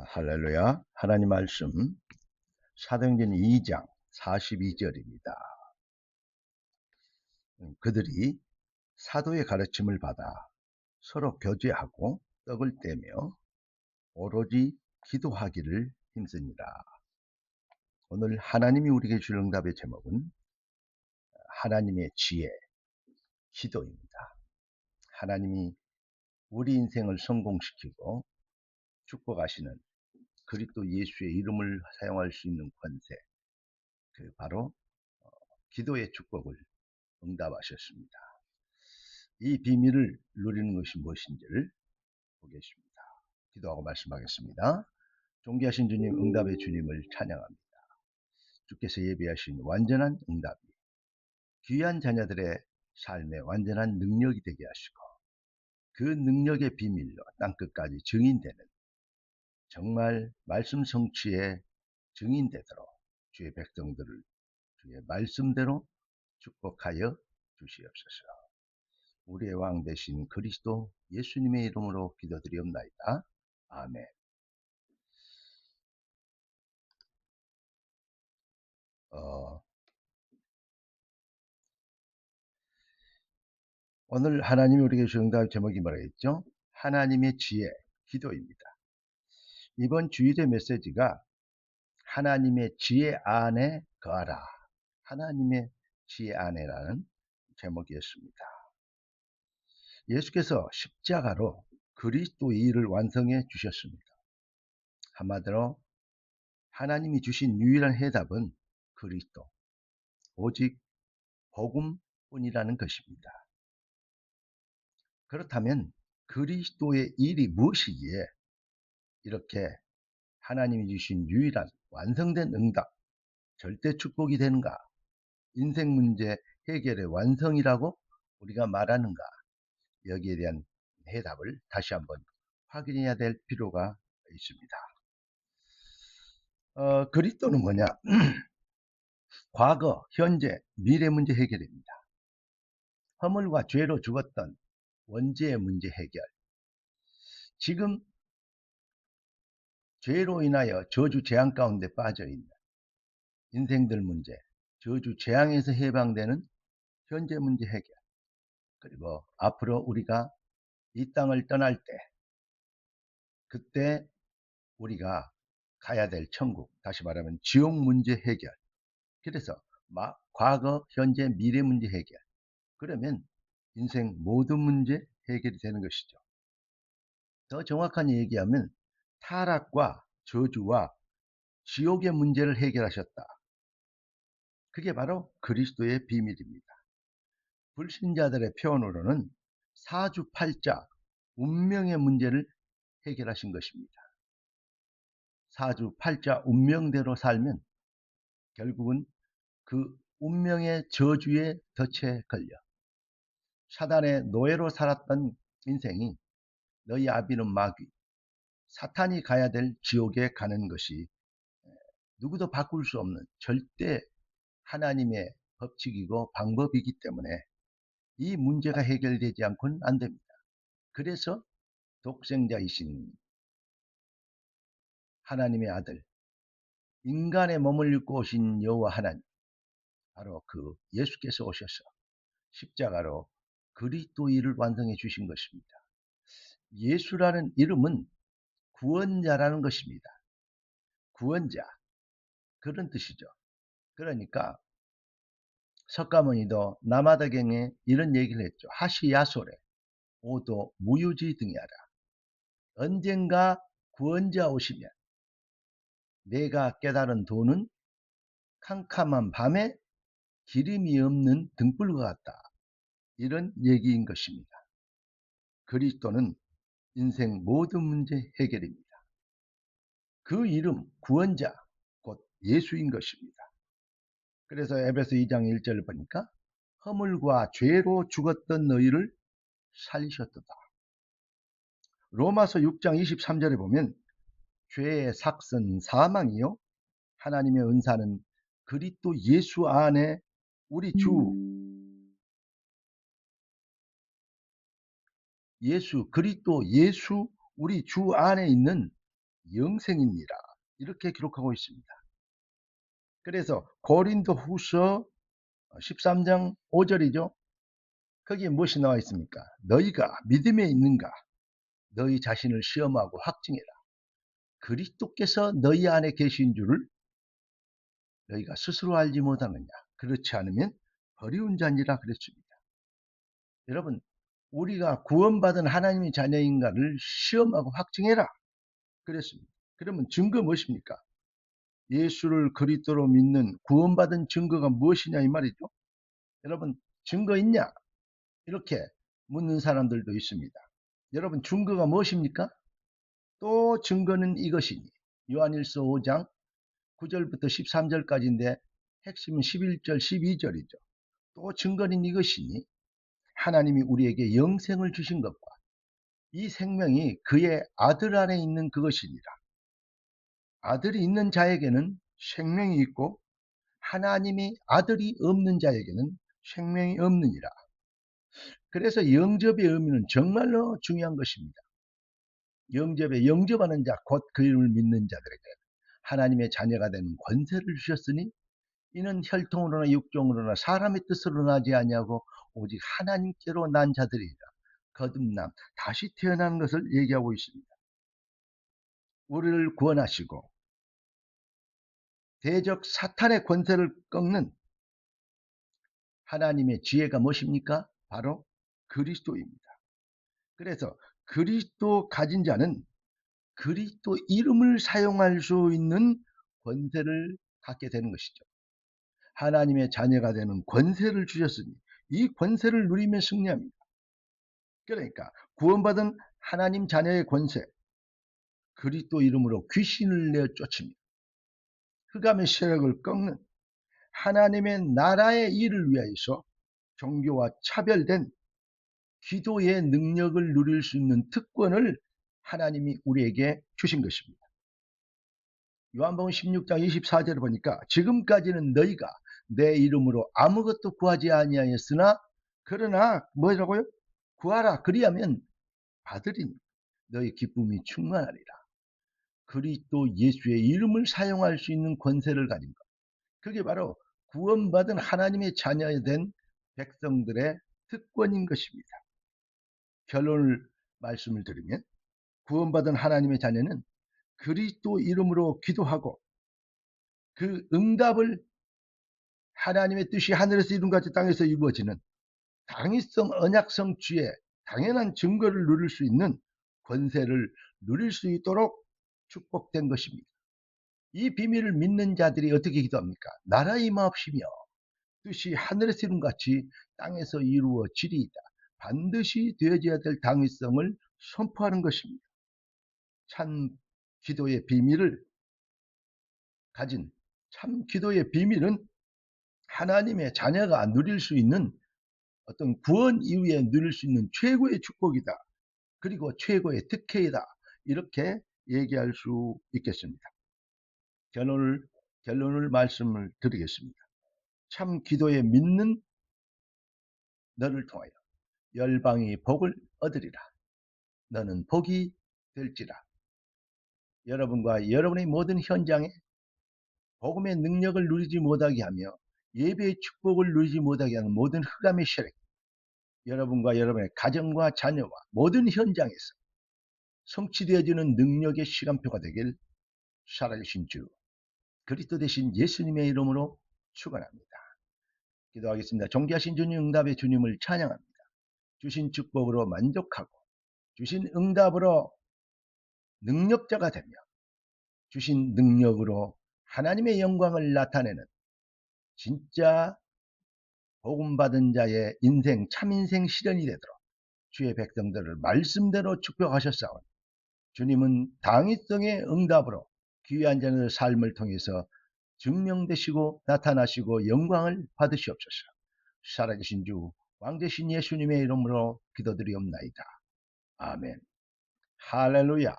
할렐루야. 하나님 말씀 사도행전 2장 42절입니다. 그들이 사도의 가르침을 받아 서로 교제하고 떡을 떼며 오로지 기도하기를 힘쓰니라. 오늘 하나님이 우리에게 줄 응답의 제목은 하나님의 지혜, 기도입니다. 하나님이 우리 인생을 성공시키고 축복하시는 그리스도 예수의 이름을 사용할 수 있는 권세, 그 바로 기도의 축복을 응답하셨습니다. 이 비밀을 누리는 것이 무엇인지를 보겠습니다. 기도하고 말씀하겠습니다. 존귀하신 주님, 응답의 주님을 찬양합니다. 주께서 예비하신 완전한 응답이 귀한 자녀들의 삶의 완전한 능력이 되게 하시고 그 능력의 비밀로 땅끝까지 증인되는 정말 말씀 성취의 증인되도록 주의 백성들을 주의 말씀대로 축복하여 주시옵소서. 우리의 왕 되신 그리스도 예수님의 이름으로 기도드리옵나이다. 아멘. 오늘 하나님이 우리에게 주신 응답 제목이 뭐라 했죠? 하나님의 지혜, 기도입니다. 이번 주일의 메시지가 하나님의 지혜 안에 거하라. 하나님의 지혜 안에라는 제목이었습니다. 예수께서 십자가로 그리스도의 일을 완성해 주셨습니다. 한마디로 하나님이 주신 유일한 해답은 그리스도, 오직 복음뿐이라는 것입니다. 그렇다면 그리스도의 일이 무엇이기에 이렇게 하나님이 주신 유일한 완성된 응답, 절대 축복이 되는가? 인생 문제 해결의 완성이라고 우리가 말하는가? 여기에 대한 해답을 다시 한번 확인해야 될 필요가 있습니다. 그리스도는 뭐냐? 과거, 현재, 미래 문제 해결입니다. 허물과 죄로 죽었던 원죄의 문제 해결. 지금 죄로 인하여 저주 재앙 가운데 빠져 있는 인생들 문제, 저주 재앙에서 해방되는 현재 문제 해결. 그리고 앞으로 우리가 이 땅을 떠날 때, 그때 우리가 가야 될 천국, 다시 말하면 지옥 문제 해결. 그래서 과거, 현재, 미래 문제 해결. 그러면 인생 모든 문제 해결이 되는 것이죠. 더 정확한 얘기하면 타락과 저주와 지옥의 문제를 해결하셨다. 그게 바로 그리스도의 비밀입니다. 불신자들의 표현으로는 사주팔자, 운명의 문제를 해결하신 것입니다. 사주팔자 운명대로 살면 결국은 그 운명의 저주에 덫에 걸려 사단의 노예로 살았던 인생이 너희 아비는 마귀, 사탄이 가야 될 지옥에 가는 것이 누구도 바꿀 수 없는 절대 하나님의 법칙이고 방법이기 때문에 이 문제가 해결되지 않고는 안 됩니다. 그래서 독생자이신 하나님의 아들, 인간의 몸을 입고 오신 여호와 하나님, 바로 그 예수께서 오셔서 십자가로 그리스도의 일을 완성해 주신 것입니다. 예수라는 이름은 구원자라는 것입니다. 구원자, 그런 뜻이죠. 그러니까 석가모니도 남아다경에 이런 얘기를 했죠. 하시야소래 오도 무유지 등이하라. 언젠가 구원자 오시면 내가 깨달은 도는 캄캄한 밤에 기름이 없는 등불과 같다. 이런 얘기인 것입니다. 그리스도는 인생 모든 문제 해결입니다. 그 이름 구원자 곧 예수인 것입니다. 그래서 에베소 2장 1절을 보니까 허물과 죄로 죽었던 너희를 살리셨도다. 로마서 6장 23절에 보면 죄의 삭은 사망이요 하나님의 은사는 그리스도 예수 안에 우리 주 예수 그리스도 예수 우리 주 안에 있는 영생이니라. 이렇게 기록하고 있습니다. 그래서 고린도 후서 13장 5절이죠. 거기에 무엇이 나와 있습니까? 너희가 믿음에 있는가? 너희 자신을 시험하고 확증해라. 그리스도께서 너희 안에 계신 줄을 너희가 스스로 알지 못하느냐? 그렇지 않으면 버리운 자니라 그랬습니다. 여러분, 우리가 구원받은 하나님의 자녀인가를 시험하고 확증해라 그랬습니다. 그러면 증거 무엇입니까? 예수를 그리스도로 믿는 구원받은 증거가 무엇이냐 이 말이죠. 여러분, 증거 있냐? 이렇게 묻는 사람들도 있습니다. 여러분, 증거가 무엇입니까? 또 증거는 이것이니, 요한일서 5장 9절부터 13절까지인데 핵심은 11절 12절이죠. 또 증거는 이것이니 하나님이 우리에게 영생을 주신 것과 이 생명이 그의 아들 안에 있는 그것이니라. 아들이 있는 자에게는 생명이 있고 하나님이 아들이 없는 자에게는 생명이 없느니라. 그래서 영접의 의미는 정말로 중요한 것입니다. 영접하는 자, 곧 그 이름을 믿는 자들에게 하나님의 자녀가 되는 권세를 주셨으니 이는 혈통으로나 육종으로나 사람의 뜻으로 나지 아니하고 오직 하나님께로 난 자들이라. 거듭남, 다시 태어나는 것을 얘기하고 있습니다. 우리를 구원하시고 대적 사탄의 권세를 꺾는 하나님의 지혜가 무엇입니까? 바로 그리스도입니다. 그래서 그리스도 가진 자는 그리스도 이름을 사용할 수 있는 권세를 갖게 되는 것이죠. 하나님의 자녀가 되는 권세를 주셨으니 이 권세를 누리면 승리합니다. 그러니까 구원받은 하나님 자녀의 권세, 그리스도 이름으로 귀신을 내어 쫓습니다. 흑암의 세력을 꺾는 하나님의 나라의 일을 위하여서 종교와 차별된 기도의 능력을 누릴 수 있는 특권을 하나님이 우리에게 주신 것입니다. 요한복음 16장 24절을 보니까 지금까지는 너희가 내 이름으로 아무것도 구하지 아니하였으나 그러나 뭐라고요? 구하라 그리하면 받으리니 너희 기쁨이 충만하리라. 그리스도 예수의 이름을 사용할 수 있는 권세를 가진 것. 그게 바로 구원받은 하나님의 자녀된 백성들의 특권인 것입니다. 결론을 말씀을 드리면 구원받은 하나님의 자녀는 그리스도 이름으로 기도하고 그 응답을 하나님의 뜻이 하늘에서 이룬같이 땅에서 이루어지는 당위성 언약성 주의 당연한 증거를 누릴 수 있는 권세를 누릴 수 있도록 축복된 것입니다. 이 비밀을 믿는 자들이 어떻게 기도합니까? 나라 임하옵시며 뜻이 하늘에서 이룬같이 땅에서 이루어지리이다. 반드시 되어져야 될 당위성을 선포하는 것입니다. 참 기도의 비밀을 가진 참 기도의 비밀은 하나님의 자녀가 누릴 수 있는 어떤 구원 이후에 누릴 수 있는 최고의 축복이다. 그리고 최고의 특혜이다. 이렇게 얘기할 수 있겠습니다. 결론을 말씀을 드리겠습니다. 참 기도에 믿는 너를 통하여 열방이 복을 얻으리라. 너는 복이 될지라. 여러분과 여러분의 모든 현장에 복음의 능력을 누리지 못하게 하며 예배의 축복을 누리지 못하게 하는 모든 흑암의 세력, 여러분과 여러분의 가정과 자녀와 모든 현장에서 성취되어지는 능력의 시간표가 되길 살아계신 주 그리스도 되신 예수님의 이름으로 축원합니다. 기도하겠습니다. 존귀하신 주님, 응답의 주님을 찬양합니다. 주신 축복으로 만족하고 주신 응답으로 능력자가 되며 주신 능력으로 하나님의 영광을 나타내는 진짜 복음받은 자의 인생, 참인생 실현이 되도록 주의 백성들을 말씀대로 축복하셨사오니 주님은 당위성의 응답으로 귀한 자의 삶을 통해서 증명되시고 나타나시고 영광을 받으시옵소서. 살아계신 주 왕되신 예수님의 이름으로 기도드리옵나이다. 아멘. 할렐루야.